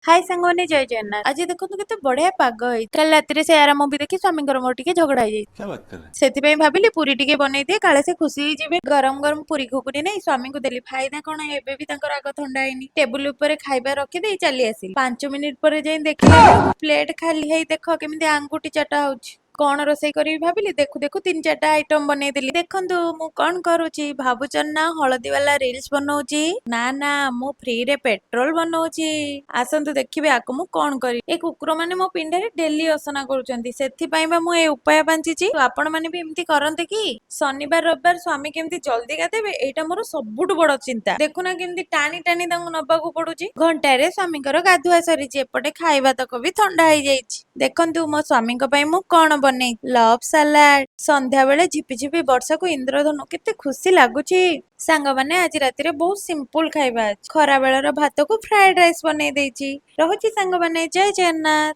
हाय सांगने जय जगन्नाथ। आज देखो केते बढ़िया पाग होई। काल राति से आरा मूवी देखी स्वामींकर मोर टिके झगड़ा हो क्या बात कर रहे हैं। सेथिପାଇଁ भाबिली पूरी टिके बनै दिए काले से खुशी होई जेबे। गरम गरम पूरी घुकुनी नहीं स्वामी को देली। फायदा कौन एबे भी तांकर आग ठंडा हैनी। टेबुल ऊपर खाइबा रखी देई चली आसी। 5 मिनिट पर जाई देखिला बेलକୁ प्लेट खाली हेई देखो केमिति आंगुठी चटा होउची। कौन रोषेई करी भाबिली देखु देखु 3-4टा आइटम बनै देली। देखंतु मु कौन करूची भाबुचन ना हळदी वाला रील्स बनौची ना ना मु फ्री रे पेट्रोल बनौची। आसंतु देखिबे आको मु कौन करी। ए कुकुर माने मो पिंडारे डेली असना करूचंती सेथिପାଇଁ बा मु ए उपाय बांचीची। आपण माने भी एमती करंते कि शनिवार रविवार स्वामी केमती जल्दी गादेबे एटा मोर सबुठु बड़ चिंता। देखुना केमती टाणी टाणी तांको नबाकू पडुची। घंटारे स्वामींकर गाधुआ सरीची एपटे खाଇବା तक भी ठंडा हेई जाईची। देखंतु मो स्वामींक पई मु कौन बनै लव सलाड। संध्या बेले झिपिझिपि वर्षा को इंद्रधनु केते खुशी लागुची। सांग माने आज राति रे बहुत सिंपल खाଇବା। खरा बेलर भात को फ्राइड राइस बनै देइची। रहुची सांग माने जय जगन्नाथ।